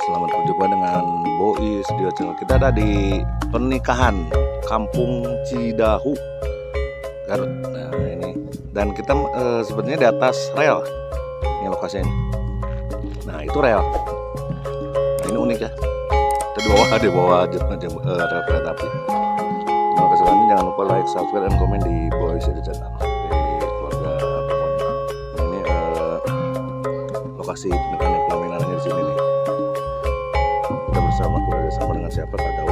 Selamat berjumpa dengan Bois Studio Channel. Kita ada di pernikahan Kampung Cidahu, Garut. Nah ini, dan kita sebenarnya di atas rel. Ini lokasinya. Nah itu rel. Nah, ini unik ya. Kita di bawah rel kereta api. Terima kasih banyak. Jangan lupa like, subscribe, dan komen di Bois Studio Channel. Di keluarga Pemon. Ini lokasi pernikahan pelaminannya di sini nih. Bersama dengan siapa tak tahu.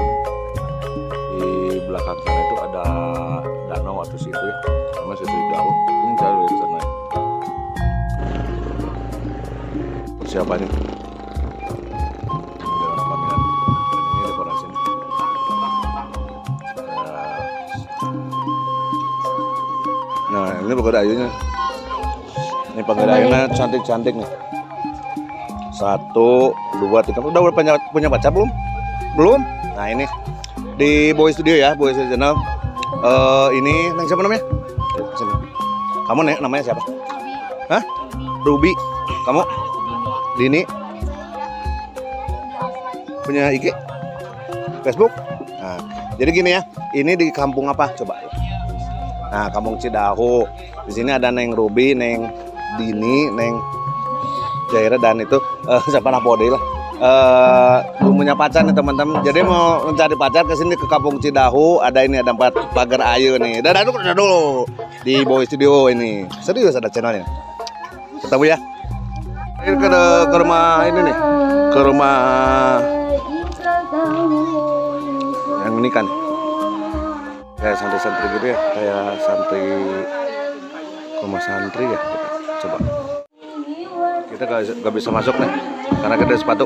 Di belakang sana itu ada danau atau situ ya, sama situ jauh. Ini jauh dari sana. Persiapannya dalam pelaminan, dan ini dekorasi. Nah ini pagoda ayunya. Ini pagoda ayunya cantik-cantik nih. 1, 2, 3. Udah punya pacar belum? Belum? Nah ini di Bois Studio ya, Bois Studio Channel. Ini neng siapa namanya? Sini. Kamu nek namanya siapa? Hah? Ruby. Kamu? Dini. Punya IG? Facebook? Nah, jadi gini ya. Ini di kampung apa? Coba. Nah, Kampung Cidahu. Di sini ada Neng Ruby, Neng Dini, Neng Jaira, dan itu siapa Napode lah. Belum punya pacar nih teman-teman. Jadi mau mencari pacar ke sini ke Kampung Cidahu. Ada ini, ada 4 pagar ayu nih. Dadah dulu di Bois Studio ini. Serius ada channelnya. Ketemu ya. Ini ke rumah ini nih. Ke rumah yang ini kan. Kayak santri-santri gitu ya. Kayak santri rumah santri ya. Coba. Kita gak bisa masuk nih karena kita ada sepatu.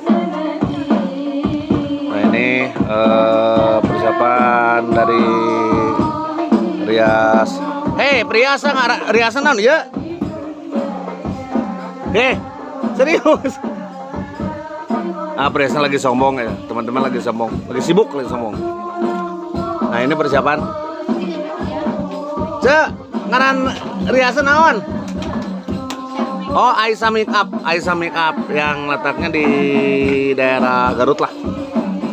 Nah ini persiapan dari rias. Hei perhiasan nggak riasan ya? Serius? Ah perhiasan lagi sombong ya, teman-teman lagi sombong, lagi sibuk lagi sombong. Nah ini persiapan. Ngaran riasan awan. Oh, Aisyah Makeup yang letaknya di daerah Garut lah.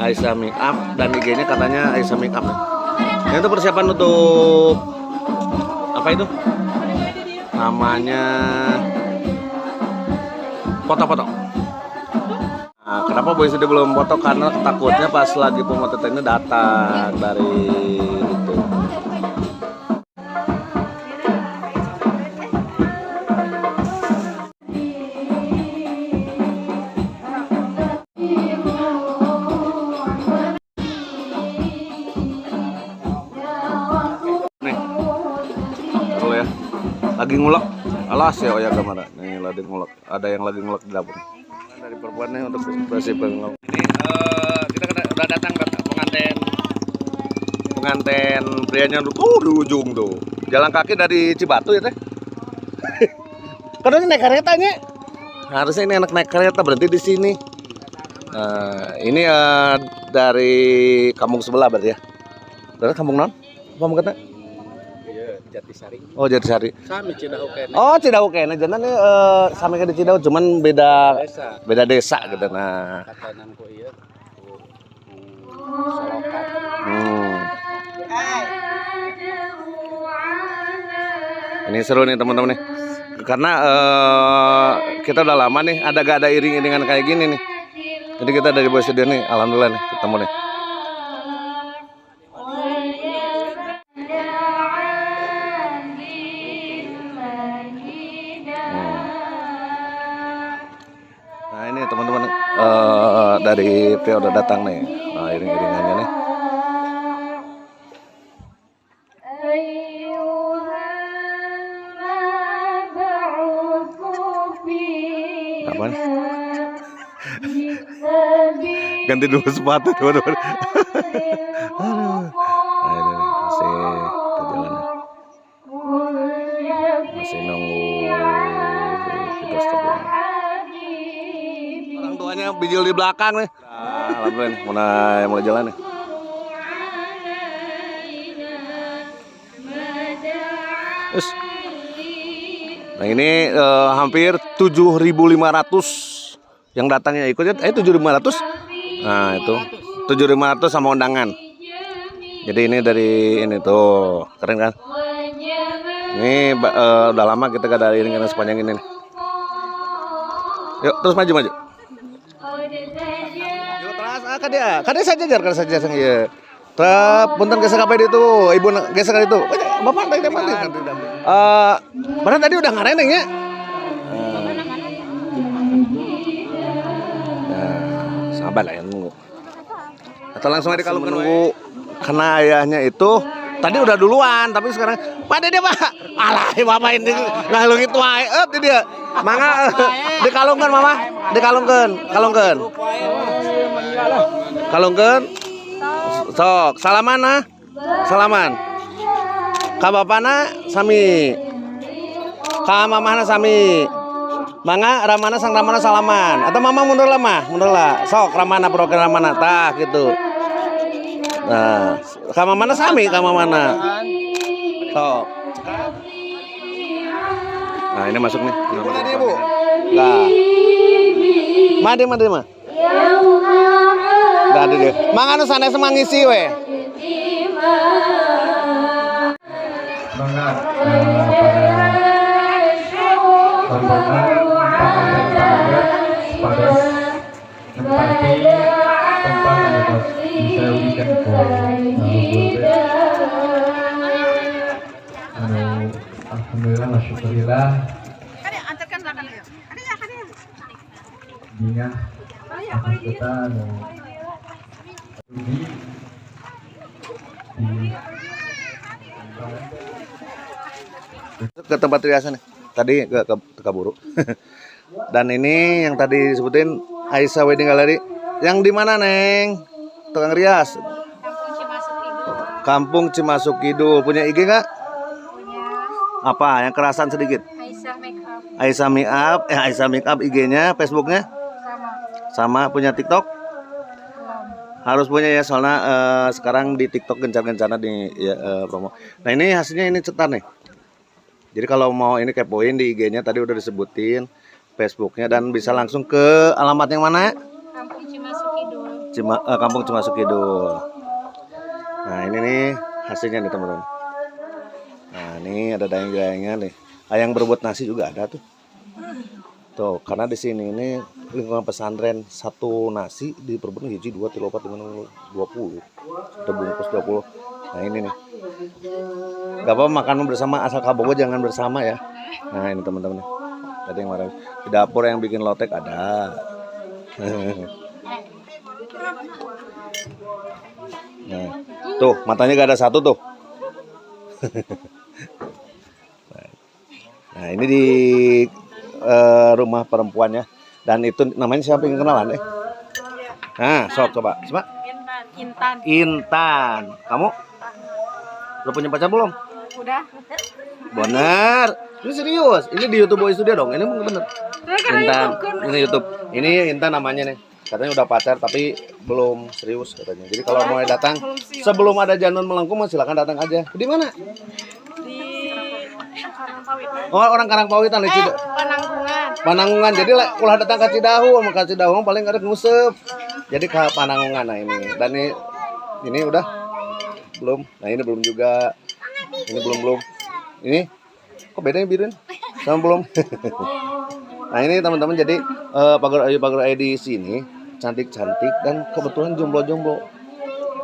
Aisyah Makeup, dan IG-nya katanya Aisyah Makeup. Ini tuh persiapan untuk apa itu? Namanya foto-foto. Nah, kenapa Bois Studio belum foto? Karena takutnya pas lagi pemotretannya datang dari itu. Lagi ngulek, alas ya Oya Gamara. Nih lagi ngulek, ada yang lagi ngulek di dapur. Dari perempuannya untuk bersih pengelom. Ini kita udah datang pengantin prianya tuh di ujung tuh. Jalan kaki dari Cibatu ya teh. Kadang naik keretanya. Harusnya ini anak naik kereta berhenti di sini. Ini dari kampung sebelah berarti ya. Dari kampung non? Apa mau kata? Jatisari. Oh Jatisari. Sami Cidahu kene. Oh Cidahu kene. Jangan sami ke Cidahu, cuman beda desa gitu. Nah. Katanan ku ieu. Ini seru nih teman-teman nih. Karena kita udah lama nih gak ada iring-iringan kayak gini nih. Jadi kita dari Bois Studio nih, alhamdulillah nih ketemu nih. Nah ini teman-teman dari pria udah datang nih, iring-iringannya nih. Apaan? Ganti dulu sepatu teman-teman. Aduh. Nah ini nih, masih perjalanan. Masih nunggu kita stop dulu. Makanya bijil di belakang nih. Nah, alhamdulillah mulai jalan nih. Terus. Nah ini hampir 7.500 yang datangnya ikutnya. 7.500. Nah itu 7.500 sama undangan. Jadi ini dari ini tuh keren kan? Ini udah lama kita gak ada ini karena sepanjang ini nih. Yuk terus maju. Yuk terus kada saja jar ya. Punten geser apa itu? Ibu geser itu. Bapak nanti. Padahal tadi udah ngareneng ya. Sabar lah ya nunggu. Atau langsung aja kalau menunggu karena ayahnya itu tadi udah duluan tapi sekarang pada dia Pak. Alah Bapak ini ngalung itu wae. Dia. Mangga dikalungkeun Mama. Kalungkeun. Sok salaman. Ka bapana sami. Ka mamahna sami. Mangga ramana sang ramana salaman. Atau Mama mundur lah. Sok ramana program ramana tah gitu. Nah, ka mamana sami ka mamana. Sok. Nah, ini masuk nih. Ini Bu. Nah. Made. Dah dia. Manganu sanes mangisi we. Semangat pada empati tempat bisa berikan alhamdulillah masyukurillah Dina kita ke tempat riasan nih. Tadi ke Kaburu. Dan ini yang tadi disebutin Aisyah Wedding Gallery. Yang di mana, Neng? Tukang rias. Kampung Cimasuk Kidul. Punya IG nggak? Apa? Yang kerasan sedikit. Aisyah Makeup IG-nya, Facebook-nya? Sama. Punya TikTok? Harus punya ya, soalnya sekarang di TikTok gencar-gencarnya di promo. Nah ini hasilnya ini cetar nih. Jadi kalau mau ini kepoin di IG-nya tadi udah disebutin, Facebook-nya, dan bisa langsung ke alamat yang mana? Kampung Cimasuk Kidul. Kampung Cimasuk Kidul. Nah ini nih hasilnya nih teman-teman. Nah ini ada dayang-dayangnya nih. Ayang berebut nasi juga ada tuh. Tuh karena di sini ini lingkungan pesantren, satu nasi di perbun hiji 2 3 4 5 20. Ada bungkus 20. Nah ini nih. Gak apa makan bersama asal kabogo jangan bersama ya. Nah ini teman-teman. Tadi yang marah di dapur yang bikin lotek ada. Nah, tuh matanya gak ada satu tuh. Nah ini di rumah perempuannya. Dan itu namanya siapa yang kenalan Nah sok coba. Intan. Kamu? Lo punya pacar belum? Udah. Bener. Ini serius. Ini di YouTube Boy Studio dong. Ini bener. Intan. Ini YouTube. Ini Intan namanya nih. Katanya udah pacar tapi belum serius katanya. Jadi kalau mau datang sebelum ada Janun Melengkung silakan datang aja. Di mana? Di Karangpawitan. Oh, orang Karangpawitan nih. Pananggungan. Jadi ulah datang ke Cidahu, sama ke Cidahu paling ada ngusep. Jadi ke Pananggungan nah ini. Dan ini udah belum. Nah ini belum juga. Ini belum. Ini kok bedanya biruin? Sama belum. Nah ini teman-teman jadi pagar ayu di sini cantik-cantik dan kebetulan jomblo-jomblo.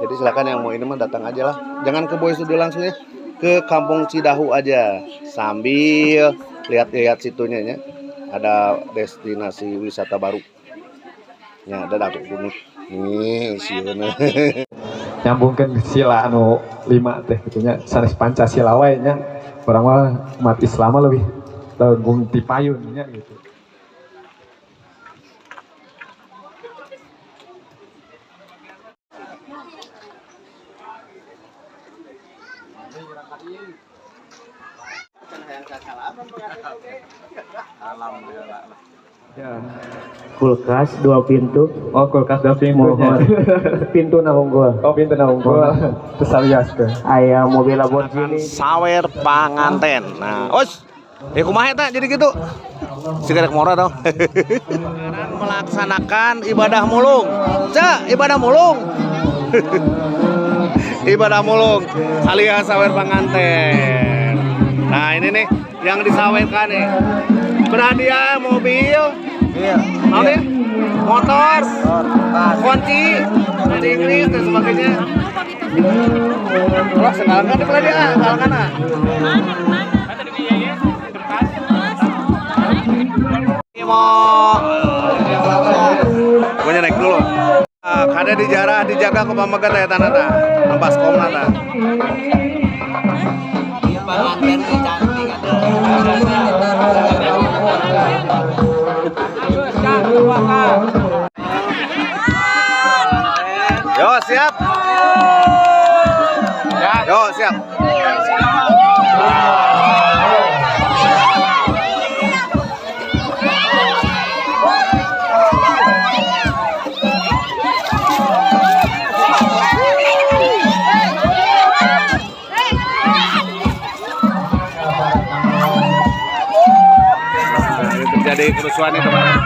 Jadi silakan yang mau ini mah datang aja lah. Jangan ke Boy Studio langsung ya. Ke Kampung Cidahu aja. Sambil lihat-lihat situnya ya. Ada destinasi wisata baru. Ya ada datuk gunung. Nih sieuna. Nyambungkan sila anu 5 teh gitunya sanes Pancasila wae nya. Orang mah umat Islam lebih tegung ti payun nya gitu. Alhamdulillah. Ya. kulkas 2 pintu. Oh kulkas 2 pintu. Mohon pintu na unggul. Oh pintu na unggul. Terus alias ke. Aya mobil Lamborghini. Sawer panganten. Nah, os. Kumaha eta jadi gitu. Sigarek mora dong. Melaksanakan ibadah mulung. Ibadah mulung. Ibadah mulung alias sawer panganten. Nah, ini nih yang disawerkan nih. Berhadiah mobil. Iya. Motor. Kunci. Dari Inggris dan sebagainya. Wah, sekarang kan berhadiah, sekarang kan. Mau punya naik dulu. Kada dijarah dijaga ke pamagat ya tanah ampas komna ta. Yo siap. Yo siap. Jadi kerusuhan ini teman-teman.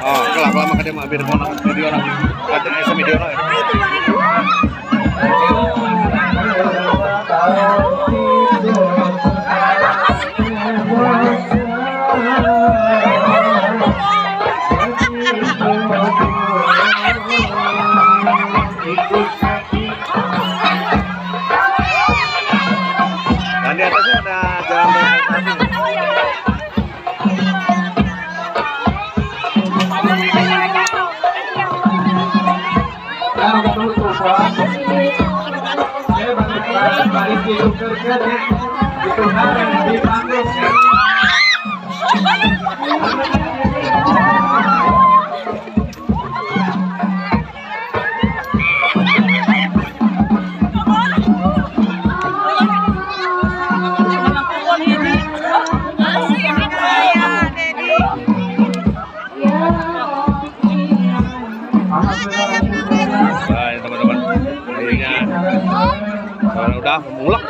Oh, kelak lama kan dia mau video orang. Katanya sama video orang. Dan di atasnya ada jalan transportasi. Nah, teman-teman, akhirnya udah mulak.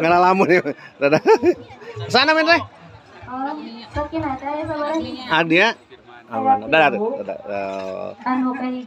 Ngalamun ya. Dadah. Sana men teh. Oh, sakin ada ya sabar. Adia. Dadah. Anu kayak